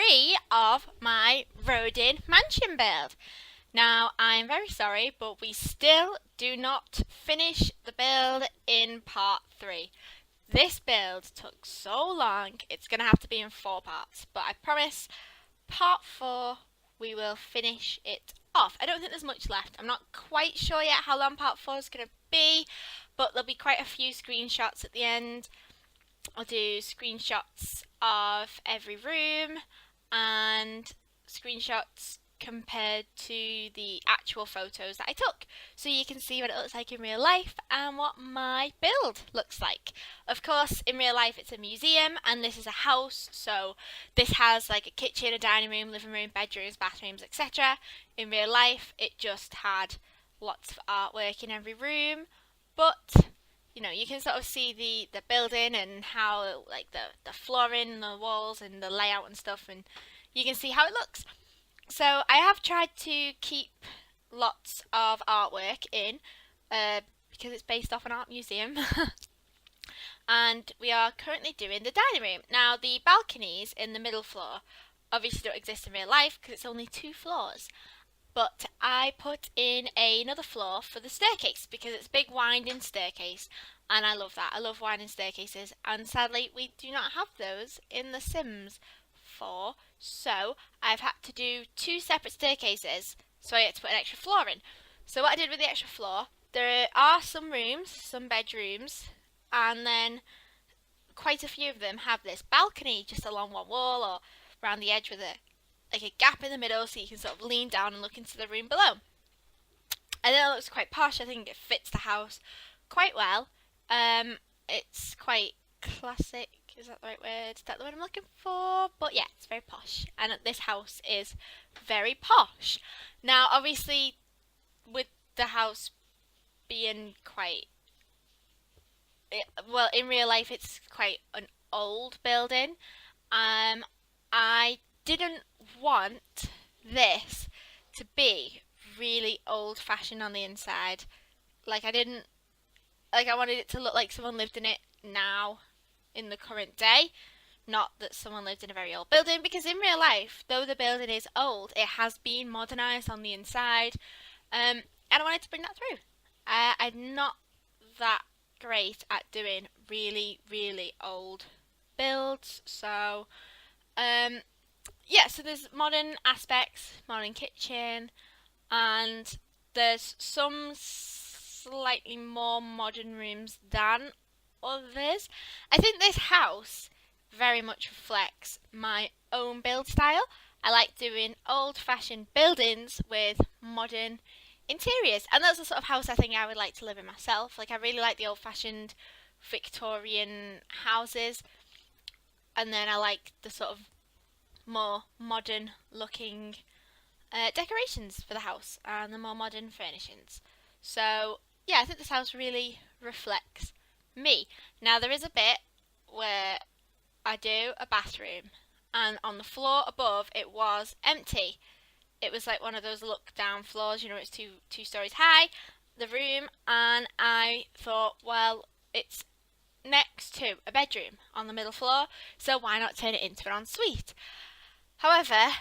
3 of my Rodin Mansion build. Now, I'm very sorry, but we still do not finish the build in part 3. This build took so long, it's going to have to be in 4 parts, but I promise part 4 we will finish it off. I don't think there's much left. I'm not quite sure yet how long part 4 is going to be, but there'll be quite a few screenshots at the end. I'll do screenshots of every room and screenshots compared to the actual photos that I took, so you can see what it looks like in real life and what my build looks like. Of course, in real life it's a museum and this is a house, so this has like a kitchen, a dining room, living room, bedrooms, bathrooms, etc. In real life it just had lots of artwork in every room, but you know, you can sort of see the building and how like the flooring, the walls and the layout and stuff, and you can see how it looks. So I have tried to keep lots of artwork in because it's based off an art museum. And we are currently doing the dining room. Now the balconies in the middle floor obviously don't exist in real life because it's only 2 floors. But I put in another floor for the staircase because it's a big winding staircase and I love that. I love winding staircases, and sadly we do not have those in The Sims 4, so I've had to do 2 separate staircases, so I had to put an extra floor in. So what I did with the extra floor, there are some rooms, some bedrooms, and then quite a few of them have this balcony just along one wall or around the edge with a gap in the middle so you can sort of lean down and look into the room below. I think it looks quite posh. I think it fits the house quite well. It's quite classic. Is that the right word? Is that the word I'm looking for? But yeah, it's very posh. And this house is very posh. Now, obviously, with the house being quite... well, in real life, it's quite an old building. I didn't want this to be really old-fashioned on the inside. I wanted it to look like someone lived in it now, in the current day, not that someone lived in a very old building, because in real life, though the building is old, it has been modernised on the inside, and I wanted to bring that through. I'm not that great at doing really, really old builds, so yeah, so there's modern aspects, modern kitchen, and there's some slightly more modern rooms than others. I think this house very much reflects my own build style. I like doing old-fashioned buildings with modern interiors, and that's the sort of house I think I would like to live in myself. Like, I really like the old-fashioned Victorian houses, and then I like the sort of more modern looking decorations for the house and the more modern furnishings. So yeah, I think this house really reflects me. Now there is a bit where I do a bathroom and on the floor above it was empty. It was like one of those look down floors, you know, it's two stories high, the room, and I thought, well, it's next to a bedroom on the middle floor, so why not turn it into an ensuite? However,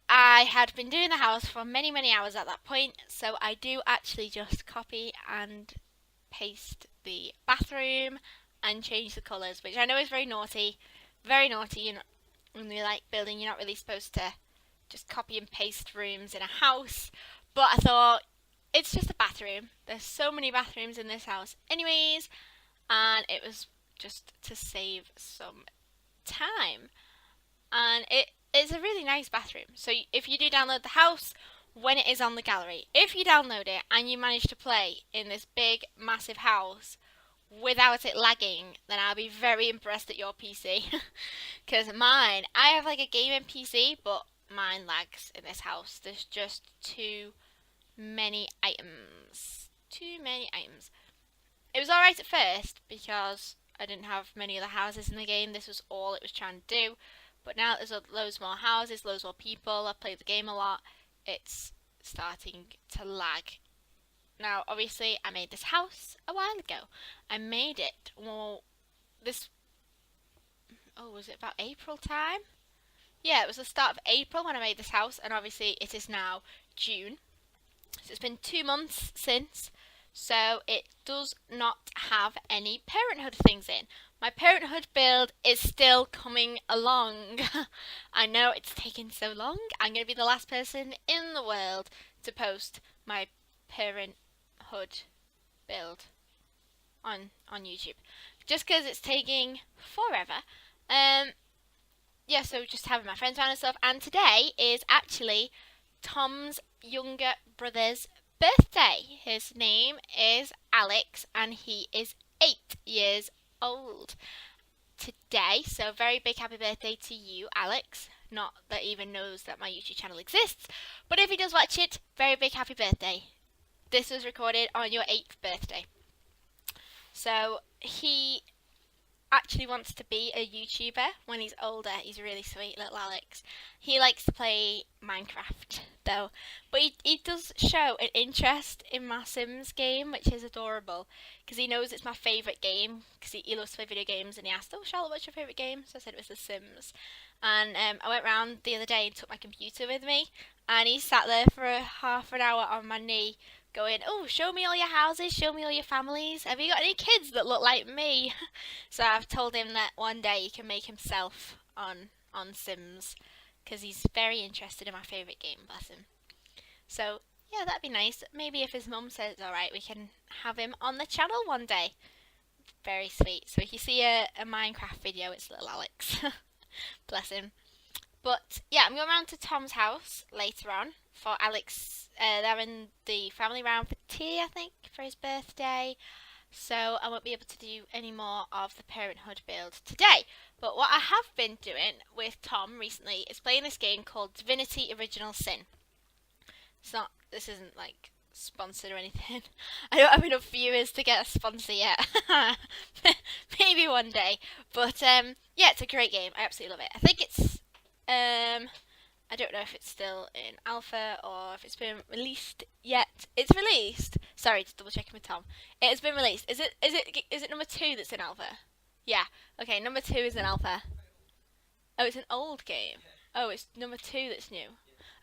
I had been doing the house for many, many hours at that point, so I do actually just copy and paste the bathroom and change the colours, which I know is very naughty. Very naughty. You know, when you're like building, you're not really supposed to just copy and paste rooms in a house. But I thought, it's just a bathroom. There's so many bathrooms in this house anyways, and it was just to save some time. And it's a really nice bathroom. So if you do download the house, when it is on the gallery, if you download it and you manage to play in this big, massive house without it lagging, then I'll be very impressed at your PC. Because mine, I have like a gaming PC, but mine lags in this house. There's just too many items. Too many items. It was alright at first because I didn't have many other houses in the game. This was all it was trying to do. But now there's loads more houses, loads more people. I play the game a lot. It's starting to lag. Now, obviously, I made this house a while ago. I made it, well, was it about April time? yeah, it was the start of April when I made this house, and obviously it is now June. So it's been 2 months since, so it does not have any parenthood things in. My parenthood build is still coming along. I know it's taken so long. I'm going to be the last person in the world to post my parenthood build on YouTube, just because it's taking forever. Yeah, so just having my friends around and stuff. And today is actually Tom's younger brother's birthday. His name is Alex, and he is 8 years old today. So very big happy birthday to you, Alex. Not that he even knows that my YouTube channel exists, but if he does watch it, very big happy birthday. This was recorded on your 8th birthday. So he actually wants to be a YouTuber when he's older. He's really sweet, little Alex. He likes to play Minecraft though, but he does show an interest in my Sims game, which is adorable, because he knows it's my favourite game, because he loves to play video games, and he asked, "Oh Charlotte, what's your favourite game?" So I said it was The Sims. And I went round the other day and took my computer with me, and he sat there for half an hour on my knee going, "Oh, show me all your houses, show me all your families. Have you got any kids that look like me?" So I've told him that one day he can make himself on Sims, because he's very interested in my favourite game, bless him. So yeah, that'd be nice. Maybe if his mum says it's alright, we can have him on the channel one day. Very sweet. So if you see a Minecraft video, it's little Alex. Bless him. But yeah, I'm going round to Tom's house later on for Alex. They're having the family round for tea, I think, for his birthday. So I won't be able to do any more of the parenthood build today. But what I have been doing with Tom recently is playing this game called Divinity Original Sin. This isn't like sponsored or anything. I don't have enough viewers to get a sponsor yet. Maybe one day. But yeah, it's a great game. I absolutely love it. I think it's I don't know if it's still in alpha or if it's been released yet. It's released. Sorry, just double checking with Tom. It has been released. Is it number 2 that's in alpha? Yeah. Okay, number 2 is in alpha. Oh, it's an old game. Oh, it's number 2 that's new.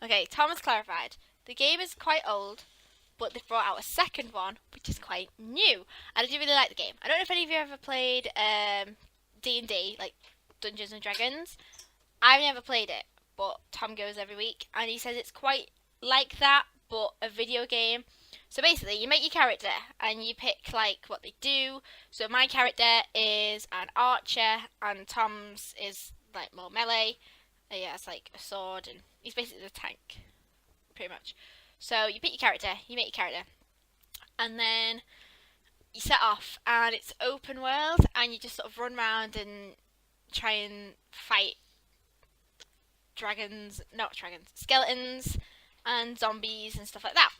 Okay, Tom has clarified. The game is quite old, but they've brought out a second one, which is quite new. And I do really like the game. I don't know if any of you ever played D&D, like Dungeons and Dragons. I've never played it, but Tom goes every week, and he says it's quite like that, but a video game. So basically, you make your character, and you pick like what they do. So my character is an archer, and Tom's is like more melee. He has like a sword, and he's basically a tank, pretty much. So you pick your character, you make your character, and then you set off, and it's open world, and you just sort of run around and try and fight skeletons and zombies and stuff like that.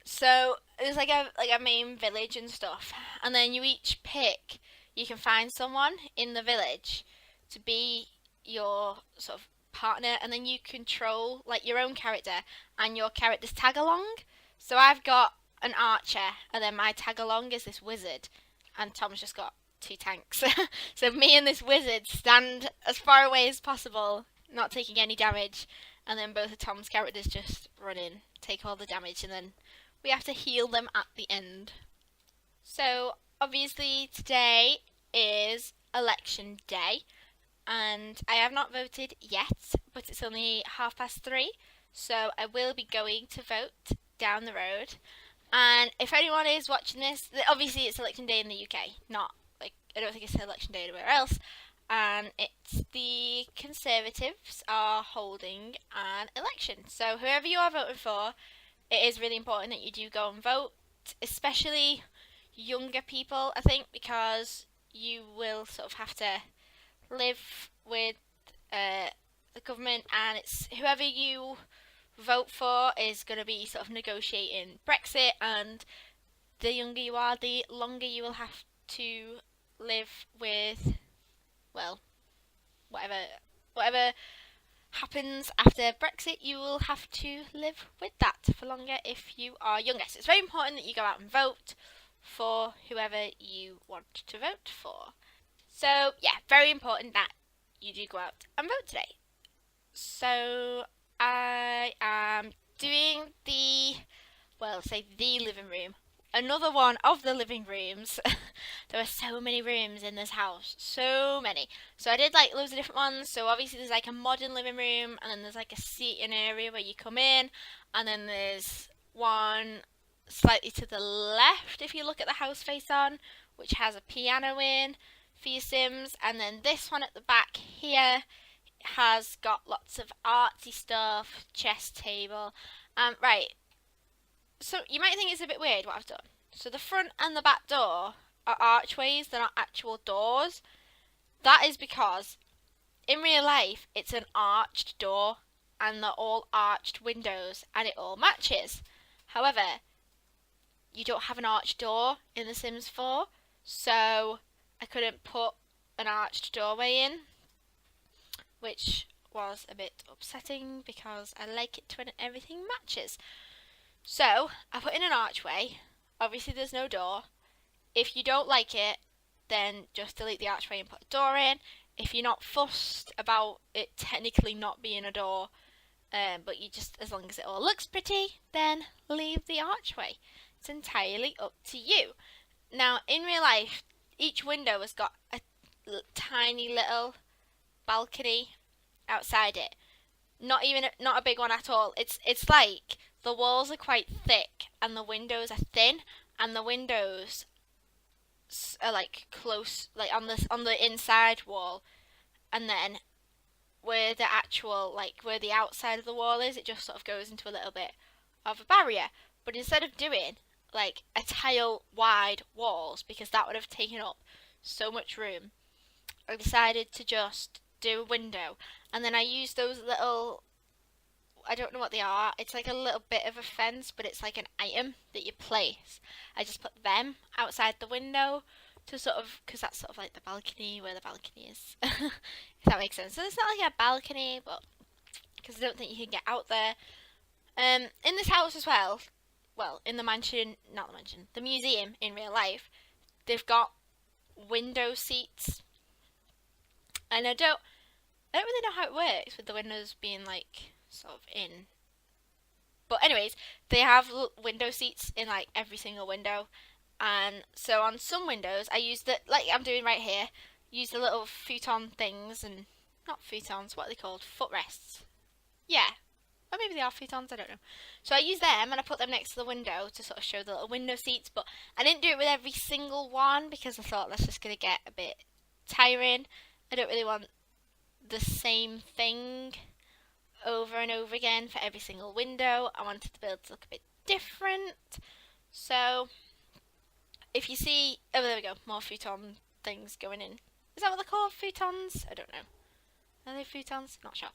So there's like a main village and stuff, and then you each pick, you can find someone in the village to be your sort of partner, and then you control like your own character and your character's tag along. So I've got an archer, and then my tag along is this wizard, and Tom's just got 2 tanks. So me and this wizard stand as far away as possible, not taking any damage, and then both of Tom's characters just run in, take all the damage, and then we have to heal them at the end. So obviously today is election day, and I have not voted yet, but it's only 3:30, so I will be going to vote down the road. And if anyone is watching this, obviously it's election day in the UK, not like, I don't think it's election day anywhere else. And it's the Conservatives are holding an election. So whoever you are voting for, it is really important that you do go and vote, especially younger people, I think, because you will sort of have to live with the government, and it's whoever you vote for is going to be sort of negotiating Brexit, and the younger you are, the longer you will have to live with, well, whatever happens after Brexit, you will have to live with that for longer if you are younger. So it's very important that you go out and vote for whoever you want to vote for. So yeah, very important that you do go out and vote today. So I am doing the living room. Another one of the living rooms. There are so many rooms in this house. So many. So I did like loads of different ones. So obviously there's like a modern living room, and then there's like a seating area where you come in, and then there's one slightly to the left if you look at the house face on, which has a piano in for your Sims, and then this one at the back here has got lots of artsy stuff, chess table. Right, so you might think it's a bit weird what I've done. So the front and the back door are archways, they're not actual doors. That is because in real life it's an arched door and they're all arched windows and it all matches. However, you don't have an arched door in The Sims 4, so I couldn't put an arched doorway in, which was a bit upsetting because I like it when everything matches. So I put in an archway. Obviously there's no door. If you don't like it, then just delete the archway and put a door in. If you're not fussed about it technically not being a door, but you just, as long as it all looks pretty, then leave the archway. It's entirely up to you. Now, in real life, each window has got a tiny little balcony outside it. Not a big one at all. It's like the walls are quite thick and the windows are thin, and the windows are like close, like on the inside wall, and then where the actual, like where the outside of the wall is, it just sort of goes into a little bit of a barrier. But instead of doing like a tile wide walls, because that would have taken up so much room, I decided to just do a window, and then I used those little, I don't know what they are, it's like a little bit of a fence, but it's like an item that you place. I just put them outside the window to sort of, because that's sort of like the balcony, where the balcony is, if that makes sense. So it's not like a balcony, but because I don't think you can get out there. In this house as well, in the mansion, not the mansion, the museum in real life, they've got window seats, and I don't really know how it works with the windows being like sort of in. But anyways, they have window seats in like every single window, and so on some windows I use the, like I'm doing right here, use the little futon things, and not futons, what are they called? Footrests. Yeah. Or maybe they are futons, I don't know. So I use them and I put them next to the window to sort of show the little window seats, but I didn't do it with every single one because I thought that's just going to get a bit tiring. I don't really want the same thing over and over again for every single window. I wanted the build to look a bit different. So if you see, oh there we go, more futon things going in. Is that what they're called? Futons? I don't know. Are they futons? Not sure.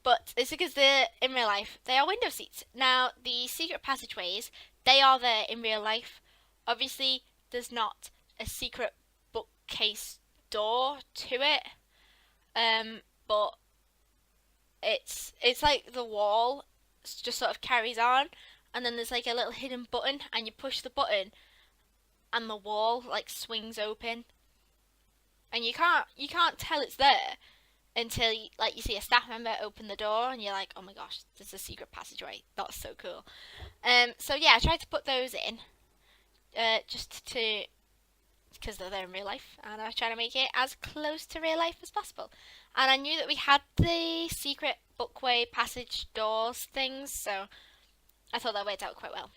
But it's because they're, in real life, they are window seats. Now, the secret passageways, they are there in real life. Obviously, there's not a secret bookcase door to it. But it's like the wall just sort of carries on, and then there's like a little hidden button, and you push the button, and the wall like swings open, and you can't tell it's there until you see a staff member open the door, and you're like, oh my gosh, there's a secret passageway. That's so cool. So yeah, I tried to put those in, just to, because they're there in real life, and I was trying to make it as close to real life as possible. And I knew that we had the secret bookway passage doors things, so I thought that worked out quite well.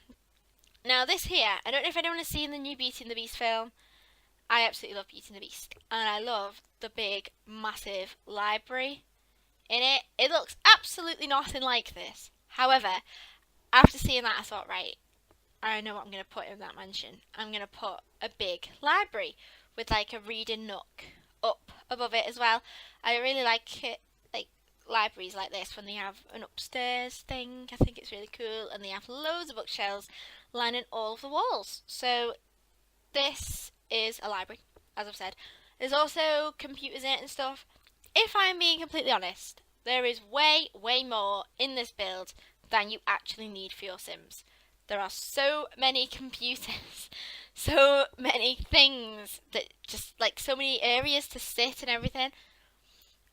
Now this here, I don't know if anyone has seen the new Beauty and the Beast film. I absolutely love Beauty and the Beast, and I love the big, massive library in it. It looks absolutely nothing like this. However, after seeing that, I thought, right, I know what I'm going to put in that mansion. I'm going to put a big library with like a reading nook up above it as well. I really like it, like libraries like this when they have an upstairs thing. I think it's really cool, and they have loads of bookshelves lining all of the walls. So this is a library, as I've said. There's also computers in it and stuff. If I'm being completely honest, there is way, way more in this build than you actually need for your Sims. There are so many computers, so many things that just, like, so many areas to sit and everything.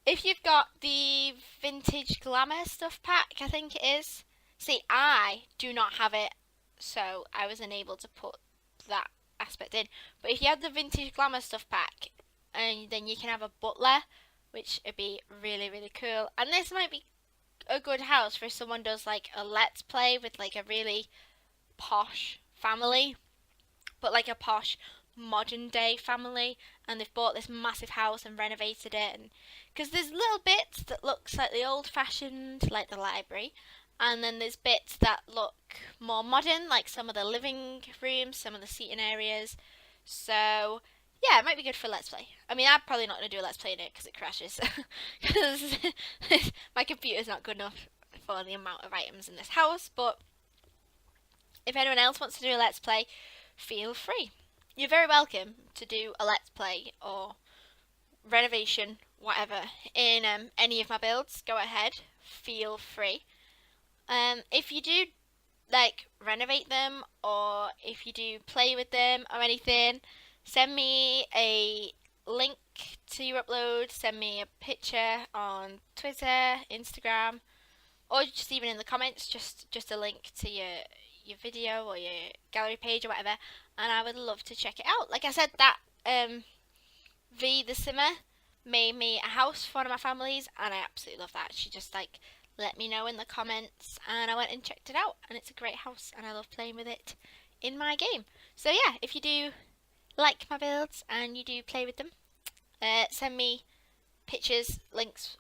if you've got the vintage glamour stuff pack, I think it is. See, I do not have it, so I was unable to put that aspect in. But if you have the vintage glamour stuff pack, and then you can have a butler, which would be really, really cool. And this might be a good house for if someone does like a let's play with like a really posh family, but like a posh modern day family, and they've bought this massive house and renovated it, and because there's little bits that look slightly old fashioned like the library, and then there's bits that look more modern like some of the living rooms, some of the seating areas. So yeah, it might be good for let's play. I mean, I'm probably not going to do a let's play in it because it crashes, because my computer's not good enough for the amount of items in this house. But if anyone else wants to do a let's play, feel free. You're very welcome to do a let's play or renovation, whatever, in any of my builds. Go ahead, feel free. If you do like renovate them, or if you do play with them or anything, send me a link to your upload, send me a picture on Twitter, Instagram, or just even in the comments, just a link to your video or your gallery page or whatever, and I would love to check it out. Like I said, that the Simmer made me a house for one of my families, and I absolutely love that. She just like let me know in the comments, and I went and checked it out, and it's a great house, and I love playing with it in my game. So yeah, if you do like my builds and you do play with them, send me pictures, links,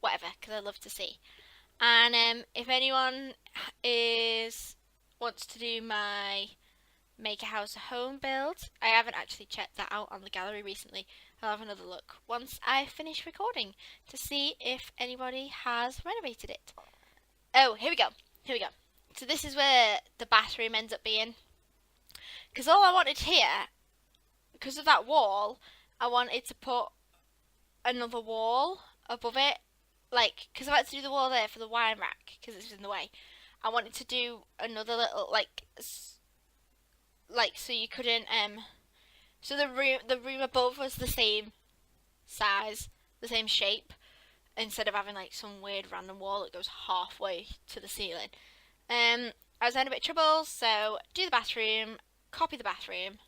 whatever, because I love to see. And if anyone wants to do my make a house a home build, I haven't actually checked that out on the gallery recently. I'll have another look once I finish recording to see if anybody has renovated it. Oh, here we go. So this is where the bathroom ends up being. Because all I wanted here, because of that wall, I wanted to put another wall above it. Like, because I had to do the wall there for the wine rack, because it's in the way. I wanted to do another little, like so you couldn't, so the room above was the same size, the same shape, instead of having like some weird random wall that goes halfway to the ceiling. I was in a bit of trouble, so do the bathroom, copy the bathroom,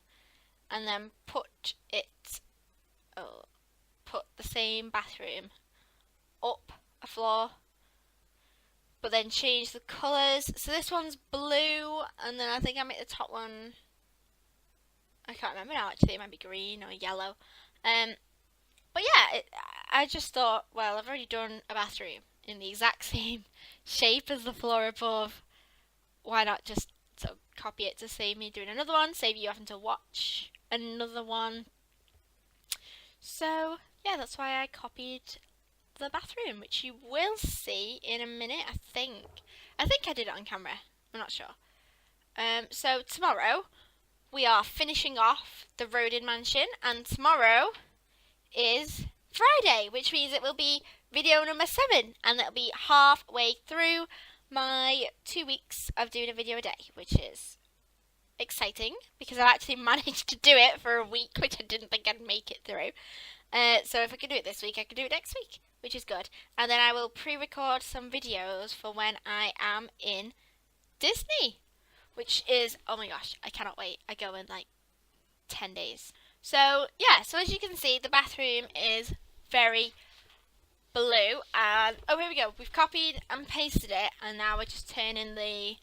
and then put the same bathroom up a floor, but then change the colours. So this one's blue, and then I think I make the top one, I can't remember now actually, it might be green or yellow. But yeah, I just thought, well, I've already done a bathroom in the exact same shape as the floor above. Why not just copy it to save me doing another one, save you having to watch another one. So yeah, that's why I copied the bathroom, which you will see in a minute. I think I did it on camera, I'm not sure. So tomorrow we are finishing off the Rodin Mansion, and tomorrow is Friday, which means it will be video number 7, and that'll be halfway through my 2 weeks of doing a video a day, which is exciting because I've actually managed to do it for a week, which I didn't think I'd make it through. So if I could do it this week, I could do it next week, which is good. And then I will pre-record some videos for when I am in Disney, which is, oh my gosh, I cannot wait. I go in like 10 days. So yeah, so as you can see, the bathroom is very blue, and oh, here we go. We've copied and pasted it, and now we're just turning the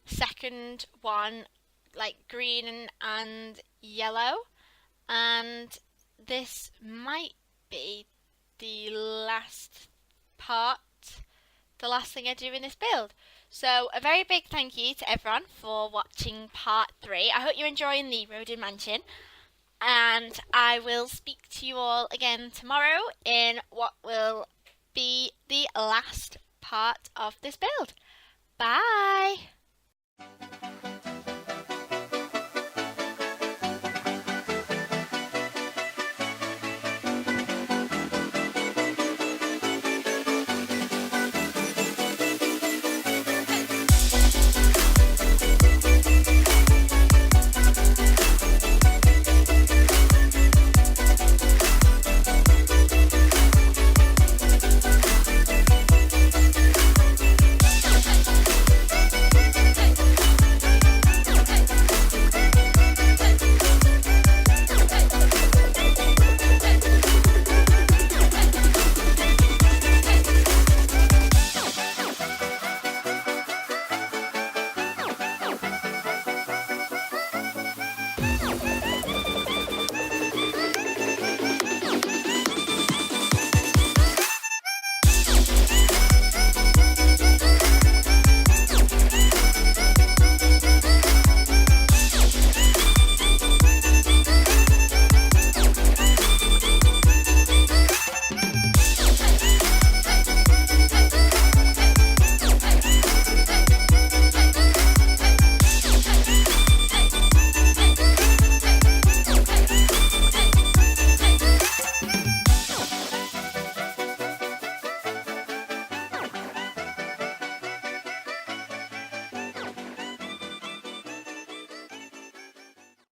second one like green and yellow, and this might be the last part, the last thing I do in this build. So a very big thank you to everyone for watching part 3. I hope you're enjoying the Rodin Mansion, and I will speak to you all again tomorrow in what will be the last part of this build. Bye!